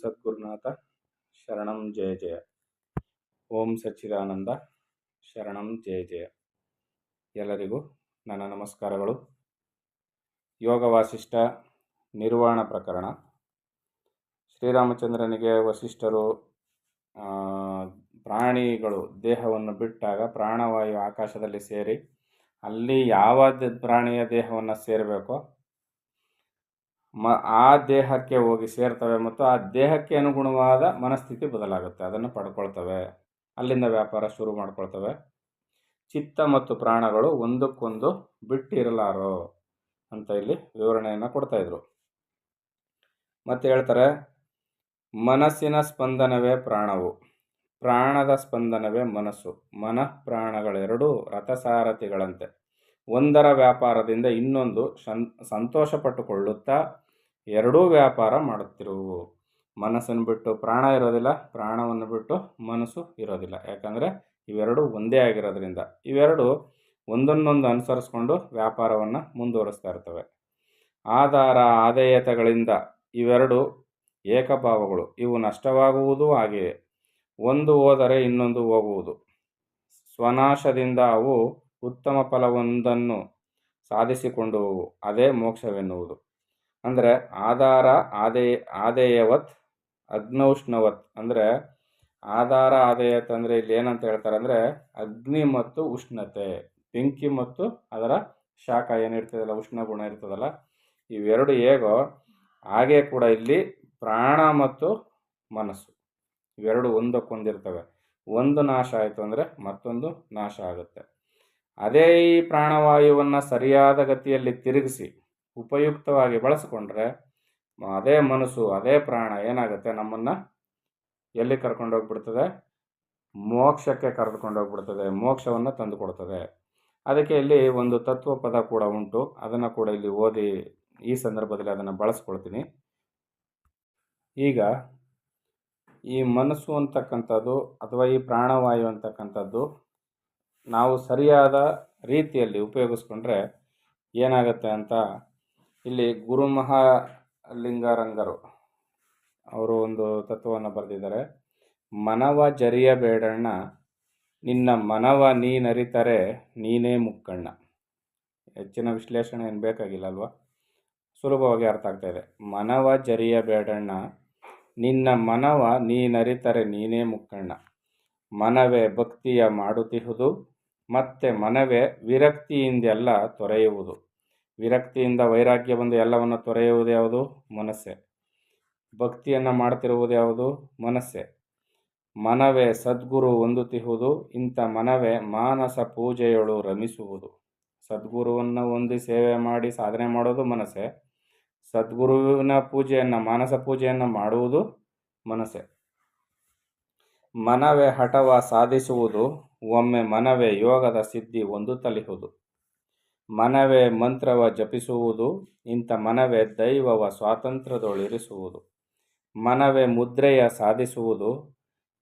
ಸದ್ಗುರುನಾಥ ಶರಣಂ ಜಯ ಜಯ. ಓಂ ಸಚ್ಚಿದಾನಂದ ಶರಣಂ ಜಯ ಜಯ. ಎಲ್ಲರಿಗೂ ನನ್ನ ನಮಸ್ಕಾರಗಳು. ಯೋಗ ವಾಸಿಷ್ಠ ನಿರ್ವಾಣ ಪ್ರಕರಣ. ಶ್ರೀರಾಮಚಂದ್ರನಿಗೆ ವಸಿಷ್ಠರು ಪ್ರಾಣಿಗಳು ದೇಹವನ್ನು ಬಿಟ್ಟಾಗ ಪ್ರಾಣವಾಯು ಆಕಾಶದಲ್ಲಿ ಸೇರಿ ಅಲ್ಲಿ ಯಾವ ಪ್ರಾಣಿಯ ದೇಹವನ್ನು ಸೇರಬೇಕೋ ಆ ದೇಹಕ್ಕೆ ಹೋಗಿ ಸೇರ್ತವೆ ಮತ್ತು ಆ ದೇಹಕ್ಕೆ ಅನುಗುಣವಾದ ಮನಸ್ಥಿತಿ ಬದಲಾಗುತ್ತೆ, ಅದನ್ನು ಪಡ್ಕೊಳ್ತವೆ. ಅಲ್ಲಿಂದ ವ್ಯಾಪಾರ ಶುರು ಮಾಡ್ಕೊಳ್ತವೆ. ಚಿತ್ತ ಮತ್ತು ಪ್ರಾಣಗಳು ಒಂದಕ್ಕೊಂದು ಬಿಟ್ಟಿರಲಾರೋ ಅಂತ ಇಲ್ಲಿ ವಿವರಣೆಯನ್ನು ಕೊಡ್ತಾ ಇದ್ರು. ಮತ್ತೆ ಹೇಳ್ತಾರೆ, ಮನಸ್ಸಿನ ಸ್ಪಂದನವೇ ಪ್ರಾಣವು, ಪ್ರಾಣದ ಸ್ಪಂದನವೇ ಮನಸ್ಸು. ಮನಃ ಪ್ರಾಣಗಳೆರಡೂ ರಥಸಾರಥಿಗಳಂತೆ ಒಂದರ ವ್ಯಾಪಾರದಿಂದ ಇನ್ನೊಂದು ಸಂತೋಷ ಪಟ್ಟುಕೊಳ್ಳುತ್ತಾ ಎರಡೂ ವ್ಯಾಪಾರ ಮಾಡುತ್ತಿರುವು. ಮನಸ್ಸನ್ನು ಬಿಟ್ಟು ಪ್ರಾಣ ಇರೋದಿಲ್ಲ, ಪ್ರಾಣವನ್ನು ಬಿಟ್ಟು ಮನಸ್ಸು ಇರೋದಿಲ್ಲ. ಯಾಕಂದರೆ ಇವೆರಡು ಒಂದೇ ಆಗಿರೋದ್ರಿಂದ ಇವೆರಡು ಒಂದನ್ನೊಂದು ಅನುಸರಿಸ್ಕೊಂಡು ವ್ಯಾಪಾರವನ್ನು ಮುಂದುವರಿಸ್ತಾ ಇರ್ತವೆ. ಆಧಾರ ಆದೇಯತೆಗಳಿಂದ ಇವೆರಡು ಏಕಭಾವಗಳು. ಇವು ನಷ್ಟವಾಗುವುದೂ ಹಾಗೆಯೇ. ಒಂದು ಹೋದರೆ ಇನ್ನೊಂದು ಹೋಗುವುದು. ಸ್ವನಾಶದಿಂದ ಅವು ಉತ್ತಮ ಫಲವೊಂದನ್ನು ಸಾಧಿಸಿಕೊಂಡುವು, ಅದೇ ಮೋಕ್ಷವೆನ್ನುವುದು. ಅಂದರೆ ಆಧಾರ ಆದೇಯವತ್ ಅಗ್ನೌಷ್ಣವತ್. ಅಂದರೆ ಆಧಾರ ಆದೇಯತ್ ಅಂದರೆ ಇಲ್ಲಿ ಏನಂತ ಹೇಳ್ತಾರೆ ಅಂದರೆ ಅಗ್ನಿ ಮತ್ತು ಉಷ್ಣತೆ, ಬೆಂಕಿ ಮತ್ತು ಅದರ ಶಾಖ ಏನಿರ್ತದಲ್ಲ, ಉಷ್ಣ ಗುಣ ಇರ್ತದಲ್ಲ, ಇವೆರಡು ಹೇಗೋ ಹಾಗೆ ಕೂಡ ಇಲ್ಲಿ ಪ್ರಾಣ ಮತ್ತು ಮನಸ್ಸು ಇವೆರಡು ಒಂದಕ್ಕೊಂದಿರ್ತವೆ. ಒಂದು ನಾಶ ಆಯಿತು ಅಂದರೆ ಮತ್ತೊಂದು ನಾಶ ಆಗುತ್ತೆ. ಅದೇ ಈ ಪ್ರಾಣವಾಯುವನ್ನು ಸರಿಯಾದ ಗತಿಯಲ್ಲಿ ತಿರುಗಿಸಿ ಉಪಯುಕ್ತವಾಗಿ ಬಳಸಿಕೊಂಡ್ರೆ ಅದೇ ಮನಸ್ಸು ಅದೇ ಪ್ರಾಣ ಏನಾಗುತ್ತೆ, ನಮ್ಮನ್ನು ಎಲ್ಲಿ ಕರ್ಕೊಂಡೋಗ್ಬಿಡ್ತದೆ? ಮೋಕ್ಷಕ್ಕೆ ಕರೆದುಕೊಂಡೋಗ್ಬಿಡ್ತದೆ, ಮೋಕ್ಷವನ್ನು ತಂದು ಕೊಡ್ತದೆ. ಅದಕ್ಕೆ ಇಲ್ಲಿ ಒಂದು ತತ್ವ ಪದ ಕೂಡ ಉಂಟು, ಅದನ್ನು ಕೂಡ ಇಲ್ಲಿ ಓದಿ ಈ ಸಂದರ್ಭದಲ್ಲಿ ಅದನ್ನು ಬಳಸ್ಕೊಳ್ತೀನಿ. ಈಗ ಈ ಮನಸ್ಸು ಅಂತಕ್ಕಂಥದ್ದು ಅಥವಾ ಈ ಪ್ರಾಣವಾಯು ಅಂತಕ್ಕಂಥದ್ದು ನಾವು ಸರಿಯಾದ ರೀತಿಯಲ್ಲಿ ಉಪಯೋಗಿಸ್ಕೊಂಡ್ರೆ ಏನಾಗುತ್ತೆ ಅಂತ ಇಲ್ಲಿ ಗುರುಮಹಾಲಿಂಗರಂಗರು ಅವರು ಒಂದು ತತ್ವವನ್ನು ಬರೆದಿದ್ದಾರೆ. ಮನವ ಜರಿಯಬೇಡಣ್ಣ, ನಿನ್ನ ಮನವ ನೀನರಿತರೆ ನೀನೇ ಮುಕ್ಕಣ್ಣ. ಹೆಚ್ಚಿನ ವಿಶ್ಲೇಷಣೆ ಏನು ಬೇಕಾಗಿಲ್ಲ ಅಲ್ವಾ, ಸುಲಭವಾಗಿ ಅರ್ಥ ಆಗ್ತಾ ಇದೆ. ಮನವ ಜರಿಯಬೇಡಣ್ಣ, ನಿನ್ನ ಮನವ ನೀನರಿತರೆ ನೀನೇ ಮುಕ್ಕಣ್ಣ. ಮನವೇ ಭಕ್ತಿಯ ಮಾಡುತ್ತಿಹುದು, ಮತ್ತೆ ಮನವೇ ವಿರಕ್ತಿಯಿಂದೆಲ್ಲ ತೊರೆಯುವುದು. ವಿರಕ್ತಿಯಿಂದ ವೈರಾಗ್ಯ ಬಂದು ಎಲ್ಲವನ್ನು ತೊರೆಯುವುದು ಯಾವುದು? ಮನಸ್ಸೇ. ಭಕ್ತಿಯನ್ನು ಮಾಡ್ತಿರುವುದು ಯಾವುದು? ಮನಸ್ಸೇ. ಮನವೇ ಸದ್ಗುರು ಹೊಂದುತ್ತಿಹುದು, ಇಂಥ ಮನವೇ ಮಾನಸ ಪೂಜೆಯೊಳು ರಮಿಸುವುದು. ಸದ್ಗುರುವನ್ನು ಹೊಂದಿ ಸೇವೆ ಮಾಡಿ ಸಾಧನೆ ಮಾಡೋದು ಮನಸ್ಸೇ. ಸದ್ಗುರುವಿನ ಪೂಜೆಯನ್ನು, ಮಾನಸ ಪೂಜೆಯನ್ನು ಮಾಡುವುದು ಮನಸ್ಸೇ. ಮನವೇ ಹಠವ ಸಾಧಿಸುವುದು, ಒಮ್ಮೆ ಮನವೇ ಯೋಗದ ಸಿದ್ಧಿ ಹೊಂದುತ್ತಲಿಹುದು. ಮನವೇ ಮಂತ್ರವ ಜಪಿಸುವುದು, ಇಂಥ ಮನವೇ ದೈವವ ಸ್ವಾತಂತ್ರ್ಯದೊಳಿರಿಸುವುದು. ಮನವೇ ಮುದ್ರೆಯ ಸಾಧಿಸುವುದು,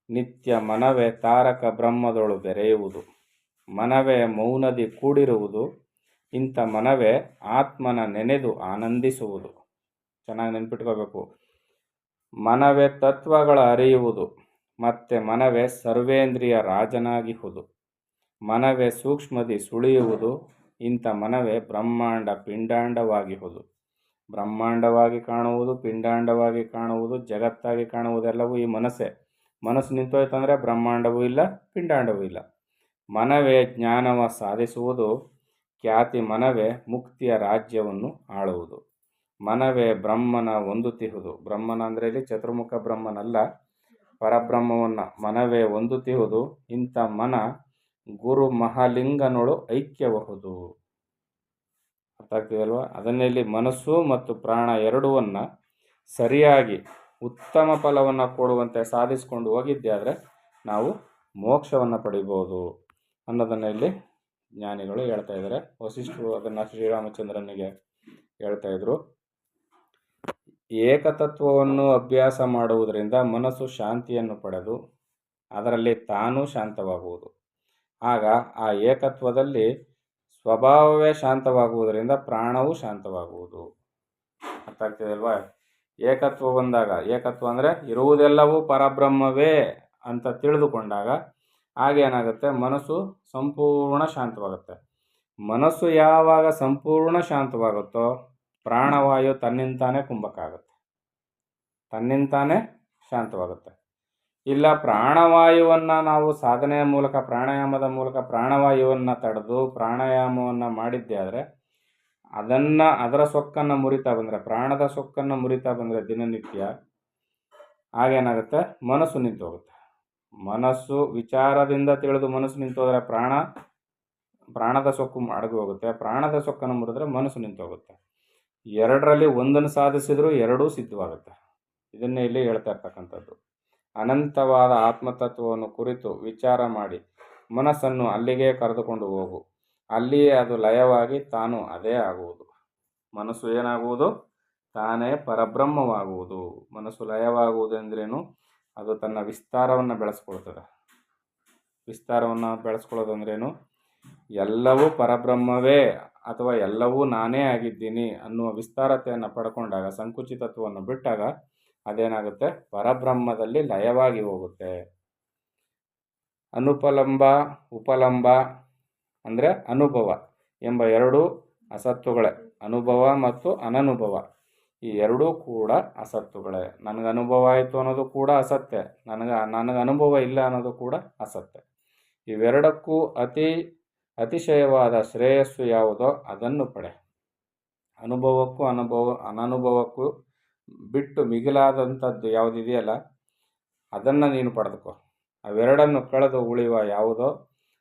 ನಿತ್ಯ ಮನವೇ ತಾರಕ ಬ್ರಹ್ಮದೊಳು ಬೆರೆಯುವುದು. ಮನವೇ ಮೌನದಿ ಕೂಡಿರುವುದು, ಇಂಥ ಮನವೇ ಆತ್ಮನ ನೆನೆದು ಆನಂದಿಸುವುದು. ಚೆನ್ನಾಗಿ ನೆನ್ಪಿಟ್ಕೋಬೇಕು. ಮನವೇ ತತ್ವಗಳ ಅರಿಯುವುದು, ಮತ್ತೆ ಮನವೇ ಸರ್ವೇಂದ್ರಿಯ ರಾಜನಾಗಿಹುದು. ಮನವೇ ಸೂಕ್ಷ್ಮದಿ ಸುಳಿಯುವುದು, ಇಂಥ ಮನವೇ ಬ್ರಹ್ಮಾಂಡ ಪಿಂಡಾಂಡವಾಗಿಹುದು. ಬ್ರಹ್ಮಾಂಡವಾಗಿ ಕಾಣುವುದು, ಪಿಂಡಾಂಡವಾಗಿ ಕಾಣುವುದು, ಜಗತ್ತಾಗಿ ಕಾಣುವುದೆಲ್ಲವೂ ಈ ಮನಸ್ಸೇ. ಮನಸ್ಸು ನಿಂತೋಯ್ತಂದರೆ ಬ್ರಹ್ಮಾಂಡವೂ ಇಲ್ಲ, ಪಿಂಡಾಂಡವೂ ಇಲ್ಲ. ಮನವೇ ಜ್ಞಾನವ ಸಾಧಿಸುವುದು, ಖ್ಯಾತಿ ಮನವೇ ಮುಕ್ತಿಯ ರಾಜ್ಯವನ್ನು ಆಳುವುದು. ಮನವೇ ಬ್ರಹ್ಮನ ಹೊಂದುತ್ತಿಹುದು. ಬ್ರಹ್ಮನ ಅಂದರೆ ಇಲ್ಲಿ ಚತುರ್ಮುಖ ಬ್ರಹ್ಮನಲ್ಲ, ಪರಬ್ರಹ್ಮವನ್ನು ಮನವೇ ಹೊಂದುತ್ತಿಹುದು, ಇಂಥ ಮನ ಗುರು ಮಹಾಲಿಂಗನೊಳು ಐಕ್ಯಬಹುದು. ಅರ್ಥ ಆಗ್ತಿದಲ್ವ? ಅದನ್ನಲ್ಲಿ ಮನಸ್ಸು ಮತ್ತು ಪ್ರಾಣ ಎರಡೂವನ್ನು ಸರಿಯಾಗಿ ಉತ್ತಮ ಫಲವನ್ನು ಕೊಡುವಂತೆ ಸಾಧಿಸ್ಕೊಂಡು ಹೋಗಿದ್ದೆ ಆದರೆ ನಾವು ಮೋಕ್ಷವನ್ನು ಪಡಿಬೋದು ಅನ್ನೋದನ್ನು ಇಲ್ಲಿ ಜ್ಞಾನಿಗಳು ಹೇಳ್ತಾ ಇದ್ದಾರೆ. ವಸಿಷ್ಠರು ಅದನ್ನು ಶ್ರೀರಾಮಚಂದ್ರನಿಗೆ ಹೇಳ್ತಾ ಇದ್ರು. ಏಕತತ್ವವನ್ನು ಅಭ್ಯಾಸ ಮಾಡುವುದರಿಂದ ಮನಸ್ಸು ಶಾಂತಿಯನ್ನು ಪಡೆದು ಅದರಲ್ಲಿ ತಾನೂ ಶಾಂತವಾಗುವುದು. ಆಗ ಆ ಏಕತ್ವದಲ್ಲಿ ಸ್ವಭಾವವೇ ಶಾಂತವಾಗುವುದರಿಂದ ಪ್ರಾಣವೂ ಶಾಂತವಾಗುವುದು. ಅರ್ಥ ಆಗ್ತಿದೆ ಅಲ್ವಾ? ಏಕತ್ವ ಬಂದಾಗ, ಏಕತ್ವ ಅಂದರೆ ಇರುವುದೆಲ್ಲವೂ ಪರಬ್ರಹ್ಮವೇ ಅಂತ ತಿಳಿದುಕೊಂಡಾಗ ಆಗೇನಾಗುತ್ತೆ, ಮನಸ್ಸು ಸಂಪೂರ್ಣ ಶಾಂತವಾಗುತ್ತೆ. ಮನಸ್ಸು ಯಾವಾಗ ಸಂಪೂರ್ಣ ಶಾಂತವಾಗುತ್ತೋ ಪ್ರಾಣವಾಯು ತನ್ನಿಂತಾನೇ ಕುಂಭಕ್ಕಾಗುತ್ತೆ, ತನ್ನಿಂತಾನೇ ಶಾಂತವಾಗುತ್ತೆ. ಇಲ್ಲ ಪ್ರಾಣವಾಯುವನ್ನು ನಾವು ಸಾಧನೆಯ ಮೂಲಕ, ಪ್ರಾಣಾಯಾಮದ ಮೂಲಕ ಪ್ರಾಣವಾಯುವನ್ನು ತಡೆದು ಪ್ರಾಣಾಯಾಮವನ್ನು ಮಾಡಿದ್ದೇ ಆದರೆ ಅದರ ಸೊಕ್ಕನ್ನು ಮುರಿತಾ ಬಂದರೆ, ಪ್ರಾಣದ ಸೊಕ್ಕನ್ನು ಮುರಿತಾ ಬಂದರೆ ದಿನನಿತ್ಯ ಆಗೇನಾಗುತ್ತೆ, ಮನಸ್ಸು ನಿಂತು ಹೋಗುತ್ತೆ. ಮನಸ್ಸು ವಿಚಾರದಿಂದ ತಿಳಿದು ಮನಸ್ಸು ನಿಂತು ಹೋದರೆ ಪ್ರಾಣದ ಸೊಕ್ಕು ಅಡಗಿ ಹೋಗುತ್ತೆ. ಪ್ರಾಣದ ಸೊಕ್ಕನ್ನು ಮುರಿದ್ರೆ ಮನಸ್ಸು ನಿಂತು ಹೋಗುತ್ತೆ. ಎರಡರಲ್ಲಿ ಒಂದನ್ನು ಸಾಧಿಸಿದರೂ ಎರಡೂ ಸಿದ್ಧವಾಗುತ್ತೆ. ಇದನ್ನೇ ಇಲ್ಲಿ ಹೇಳ್ತಾ ಇರ್ತಕ್ಕಂಥದ್ದು. ಅನಂತವಾದ ಆತ್ಮತತ್ವವನ್ನು ಕುರಿತು ವಿಚಾರ ಮಾಡಿ ಮನಸ್ಸನ್ನು ಅಲ್ಲಿಗೆ ಕರೆದುಕೊಂಡು ಹೋಗು. ಅಲ್ಲಿಯೇ ಅದು ಲಯವಾಗಿ ತಾನು ಅದೇ ಆಗುವುದು. ಮನಸ್ಸು ಏನಾಗುವುದು, ತಾನೇ ಪರಬ್ರಹ್ಮವಾಗುವುದು. ಮನಸ್ಸು ಲಯವಾಗುವುದೆಂದ್ರೇನು, ಅದು ತನ್ನ ವಿಸ್ತಾರವನ್ನು ಬೆಳೆಸ್ಕೊಳ್ತದೆ. ವಿಸ್ತಾರವನ್ನು ಬೆಳೆಸ್ಕೊಳ್ಳೋದಂದ್ರೇನು, ಎಲ್ಲವೂ ಪರಬ್ರಹ್ಮವೇ ಅಥವಾ ಎಲ್ಲವೂ ನಾನೇ ಆಗಿದ್ದೀನಿ ಅನ್ನುವ ವಿಸ್ತಾರತೆಯನ್ನು ಪಡ್ಕೊಂಡಾಗ, ಸಂಕುಚಿತತ್ವವನ್ನು ಬಿಟ್ಟಾಗ ಅದೇನಾಗುತ್ತೆ, ಪರಬ್ರಹ್ಮದಲ್ಲಿ ಲಯವಾಗಿ ಹೋಗುತ್ತೆ. ಅನುಪಲಂಬ ಉಪಲಂಬ ಅಂದರೆ ಅನುಭವ ಎಂಬ ಎರಡೂ ಅಸತ್ತುಗಳೇ. ಅನುಭವ ಮತ್ತು ಅನನುಭವ ಈ ಎರಡೂ ಕೂಡ ಅಸತ್ತುಗಳೇ. ನನಗೆ ಅನುಭವ ಆಯಿತು ಅನ್ನೋದು ಕೂಡ ಅಸತ್ಯ, ನನಗೆ ಅನುಭವ ಇಲ್ಲ ಅನ್ನೋದು ಕೂಡ ಅಸತ್ಯ. ಇವೆರಡಕ್ಕೂ ಅತಿಶಯವಾದ ಶ್ರೇಯಸ್ಸು ಯಾವುದೋ ಅದನ್ನು ಪಡೆ. ಅನುಭವಕ್ಕೂ ಅನನುಭವಕ್ಕೂ ಬಿಟ್ಟು ಮಿಗಿಲಾದಂಥದ್ದು ಯಾವುದಿದೆಯಲ್ಲ ಅದನ್ನು ನೀನು ಪಡೆದುಕೋ. ಅವೆರಡನ್ನು ಕಳೆದು ಉಳಿಯುವ ಯಾವುದೋ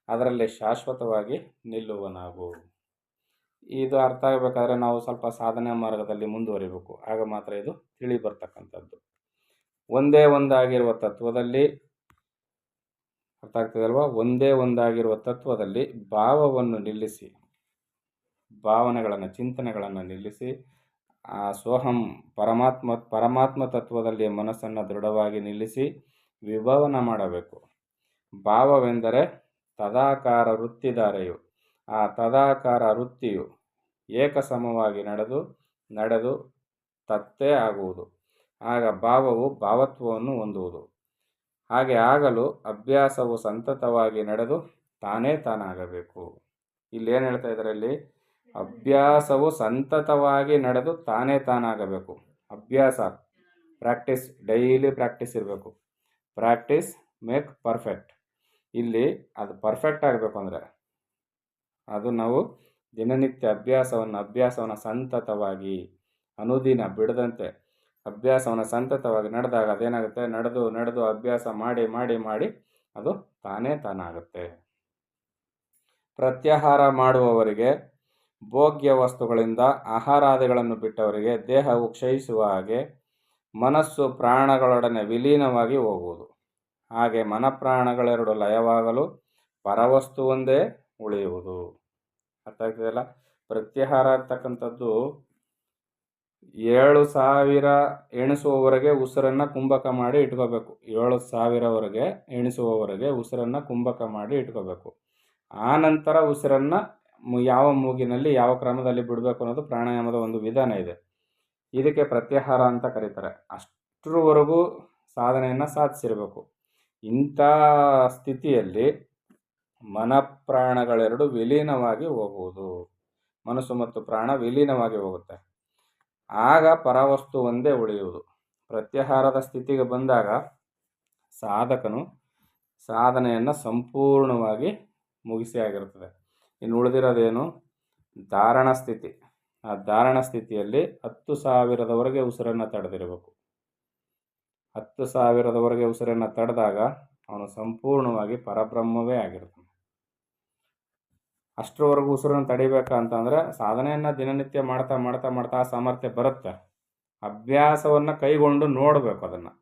ಅದರಲ್ಲಿ ಶಾಶ್ವತವಾಗಿ ನಿಲ್ಲುವನಾಗು. ಇದು ಅರ್ಥ ಆಗಬೇಕಾದ್ರೆ ನಾವು ಸ್ವಲ್ಪ ಸಾಧನೆ ಮಾರ್ಗದಲ್ಲಿ ಮುಂದುವರಿಬೇಕು. ಆಗ ಮಾತ್ರ ಇದು ತಿಳಿ ಬರ್ತಕ್ಕಂಥದ್ದು. ಒಂದೇ ಒಂದಾಗಿರುವ ತತ್ವದಲ್ಲಿ, ಅರ್ಥ ಆಗ್ತದಲ್ವಾ, ಒಂದೇ ಒಂದಾಗಿರುವ ತತ್ವದಲ್ಲಿ ಭಾವವನ್ನು ನಿಲ್ಲಿಸಿ, ಭಾವನೆಗಳನ್ನು ಚಿಂತನೆಗಳನ್ನು ನಿಲ್ಲಿಸಿ ಆ ಸೋಹಂ ಪರಮಾತ್ಮ ತತ್ವದಲ್ಲಿ ಮನಸ್ಸನ್ನು ದೃಢವಾಗಿ ನಿಲ್ಲಿಸಿ ವಿಭವನ ಮಾಡಬೇಕು. ಭಾವವೆಂದರೆ ತದಾಕಾರ ವೃತ್ತಿಧಾರೆಯು. ಆ ತದಾಕಾರ ವೃತ್ತಿಯು ಏಕಸಮವಾಗಿ ನಡೆದು ತತ್ತೇ ಆಗುವುದು. ಆಗ ಭಾವವು ಭಾವತ್ವವನ್ನು ಹೊಂದುವುದು. ಹಾಗೆ ಆಗಲು ಅಭ್ಯಾಸವು ಸಂತತವಾಗಿ ನಡೆದು ತಾನೇ ತಾನಾಗಬೇಕು. ಇಲ್ಲೇನು ಹೇಳ್ತಾ ಇದ್ದಾರೆ, ಇಲ್ಲಿ ಅಭ್ಯಾಸವು ಸಂತತವಾಗಿ ನಡೆದು ತಾನೇ ತಾನಾಗಬೇಕು. ಅಭ್ಯಾಸ, ಪ್ರಾಕ್ಟೀಸ್, ಡೈಲಿ ಪ್ರಾಕ್ಟೀಸ್ ಇರಬೇಕು. Practice make perfect. ಇಲ್ಲಿ ಅದು ಪರ್ಫೆಕ್ಟ್ ಆಗಬೇಕು ಅಂದರೆ ಅದು ನಾವು ದಿನನಿತ್ಯ ಅಭ್ಯಾಸವನ್ನು ಸಂತತವಾಗಿ ಅನುದಿನ ಬಿಡದಂತೆ ಅಭ್ಯಾಸವನ್ನು ಸಂತತವಾಗಿ ನಡೆದಾಗ ಅದೇನಾಗುತ್ತೆ, ನಡೆದು ಅಭ್ಯಾಸ ಮಾಡಿ ಮಾಡಿ ಮಾಡಿ ಅದು ತಾನೇ ತಾನಾಗುತ್ತೆ. ಪ್ರತ್ಯಾಹಾರ ಮಾಡುವವರಿಗೆ, ಭೋಗ್ಯ ವಸ್ತುಗಳಿಂದ ಆಹಾರಾದಿಗಳನ್ನು ಬಿಟ್ಟವರಿಗೆ ದೇಹವು ಕ್ಷಯಿಸುವ ಹಾಗೆ ಮನಸ್ಸು ಪ್ರಾಣಗಳೊಡನೆ ವಿಲೀನವಾಗಿ ಹೋಗುವುದು. ಹಾಗೆ ಮನಪ್ರಾಣಗಳೆರಡು ಲಯವಾಗಲು ಪರವಸ್ತು ಒಂದೇ ಉಳಿಯುವುದು. ಅರ್ಥ ಆಗ್ತದಲ್ಲ. ಪ್ರತ್ಯಾಹಾರ ಅಂತಕ್ಕಂಥದ್ದು 7,000 ಎಣಿಸುವವರೆಗೆ ಉಸಿರನ್ನು ಕುಂಭಕ ಮಾಡಿ ಇಟ್ಕೋಬೇಕು. 7,000ವರೆಗೆ ಎಣಿಸುವವರೆಗೆ ಉಸಿರನ್ನು ಕುಂಭಕ ಮಾಡಿ ಇಟ್ಕೋಬೇಕು. ಆ ನಂತರ ಉಸಿರನ್ನು ಯಾವ ಮೂಗಿನಲ್ಲಿ ಯಾವ ಕ್ರಮದಲ್ಲಿ ಬಿಡಬೇಕು ಅನ್ನೋದು ಪ್ರಾಣಾಯಾಮದ ಒಂದು ವಿಧಾನ ಇದೆ. ಇದಕ್ಕೆ ಪ್ರತ್ಯಾಹಾರ ಅಂತ ಕರೀತಾರೆ. ಅಷ್ಟರವರೆಗೂ ಸಾಧನೆಯನ್ನು ಸಾಧಿಸಿರಬೇಕು. ಇಂಥ ಸ್ಥಿತಿಯಲ್ಲಿ ಮನಪ್ರಾಣಗಳೆರಡು ವಿಲೀನವಾಗಿ ಹೋಗುವುದು. ಮನಸ್ಸು ಮತ್ತು ಪ್ರಾಣ ವಿಲೀನವಾಗಿ ಹೋಗುತ್ತೆ. ಆಗ ಪರವಸ್ತು ಒಂದೇ ಉಳಿಯುವುದು. ಪ್ರತ್ಯಾಹಾರದ ಸ್ಥಿತಿಗೆ ಬಂದಾಗ ಸಾಧಕನು ಸಾಧನೆಯನ್ನು ಸಂಪೂರ್ಣವಾಗಿ ಮುಗಿಸಿ ಆಗಿರುತ್ತದೆ. ಇನ್ನು ಉಳಿದಿರೋದೇನು, ಧಾರಣ ಸ್ಥಿತಿ. ಆ ಧಾರಣ ಸ್ಥಿತಿಯಲ್ಲಿ 10,000ವರೆಗೆ ಉಸಿರನ್ನು ತಡೆದಿರಬೇಕು. 10,000ವರೆಗೆ ಉಸಿರನ್ನು ತಡೆದಾಗ ಅವನು ಸಂಪೂರ್ಣವಾಗಿ ಪರಬ್ರಹ್ಮವೇ ಆಗಿರ್ತಾನೆ. ಅಷ್ಟರವರೆಗೂ ಉಸಿರನ್ನು ತಡಿಬೇಕಂತಂದರೆ ಸಾಧನೆಯನ್ನು ದಿನನಿತ್ಯ ಮಾಡ್ತಾ ಮಾಡ್ತಾ ಮಾಡ್ತಾ ಆ ಸಾಮರ್ಥ್ಯ ಬರುತ್ತೆ. ಅಭ್ಯಾಸವನ್ನು ಕೈಗೊಂಡು ನೋಡಬೇಕು ಅದನ್ನು.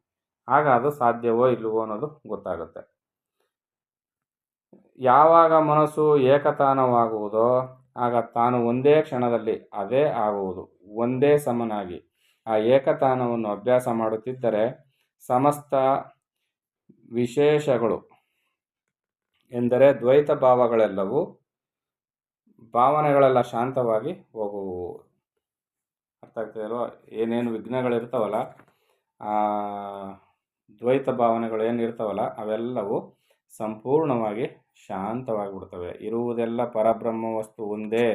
ಆಗ ಅದು ಸಾಧ್ಯವೋ ಇಲ್ಲವೋ ಅನ್ನೋದು ಗೊತ್ತಾಗುತ್ತೆ. ಯಾವಾಗ ಮನಸ್ಸು ಏಕತಾನವಾಗುವುದೋ ಆಗ ತಾನು ಒಂದೇ ಕ್ಷಣದಲ್ಲಿ ಅದೇ ಆಗುವುದು, ಒಂದೇ ಸಮನಾಗಿ. ಆ ಏಕತಾನವನ್ನು ಅಭ್ಯಾಸ ಮಾಡುತ್ತಿದ್ದರೆ ಸಮಸ್ತ ವಿಶೇಷಗಳು ಎಂದರೆ ದ್ವೈತ ಭಾವಗಳೆಲ್ಲವೂ, ಭಾವನೆಗಳೆಲ್ಲ ಶಾಂತವಾಗಿ ಹೋಗುವು. ಅರ್ಥ ಆಗ್ತಿದೆಯಲ್ವ? ಏನೇನು ವಿಘ್ನಗಳಿರ್ತಾವಲ್ಲ, ಆ ದ್ವೈತ ಭಾವನೆಗಳು ಏನಿರ್ತಾವಲ್ಲ ಅವೆಲ್ಲವೂ ಸಂಪೂರ್ಣವಾಗಿ ಶಾಂತವಾಗಿಬಿಡ್ತವೆ. ಇರುವುದೆಲ್ಲ ಪರಬ್ರಹ್ಮ ವಸ್ತು ಒಂದೇ,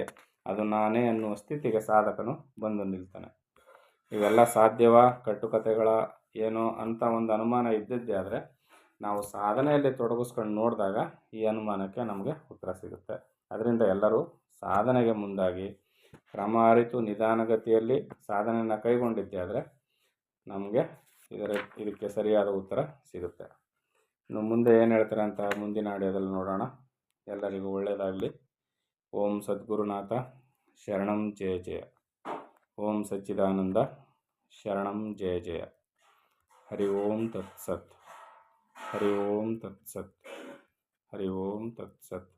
ಅದು ನಾನೇ ಅನ್ನುವ ಸ್ಥಿತಿಗೆ ಸಾಧಕನು ಬಂದು ನಿಲ್ತಾನೆ. ಇವೆಲ್ಲ ಸಾಧ್ಯವಾ, ಕಟ್ಟುಕತೆಗಳ ಏನೋ ಅಂತ ಒಂದು ಅನುಮಾನ ಇದ್ದಿದ್ದೇ ಆದರೆ ನಾವು ಸಾಧನೆಯಲ್ಲಿ ತೊಡಗಿಸ್ಕೊಂಡು ನೋಡಿದಾಗ ಈ ಅನುಮಾನಕ್ಕೆ ನಮಗೆ ಉತ್ತರ ಸಿಗುತ್ತೆ. ಅದರಿಂದ ಎಲ್ಲರೂ ಸಾಧನೆಗೆ ಮುಂದಾಗಿ ಕ್ರಮ ಅರಿತು ನಿಧಾನಗತಿಯಲ್ಲಿ ಸಾಧನೆಯನ್ನು ಕೈಗೊಂಡಿದ್ದೆ ಆದರೆ ನಮಗೆ ಇದಕ್ಕೆ ಸರಿಯಾದ ಉತ್ತರ ಸಿಗುತ್ತೆ. ಇನ್ನು ಮುಂದೆ ಏನು ಹೇಳ್ತಾರೆ ಅಂತ ಮುಂದಿನ ಆಡಿಯೋದಲ್ಲಿ ನೋಡೋಣ. ಎಲ್ಲರಿಗೂ ಒಳ್ಳೆಯದಾಗಲಿ. ಓಂ ಸದ್ಗುರುನಾಥ ಶರಣಂ ಜಯ ಜಯ. ಓಂ ಸಚ್ಚಿದಾನಂದ ಶರಣಂ ಜಯ ಜಯ. ಹರಿ ಓಂ ತತ್ಸತ್. ಹರಿ ಓಂ ತತ್ಸತ್. ಹರಿ ಓಂ ತತ್ಸತ್.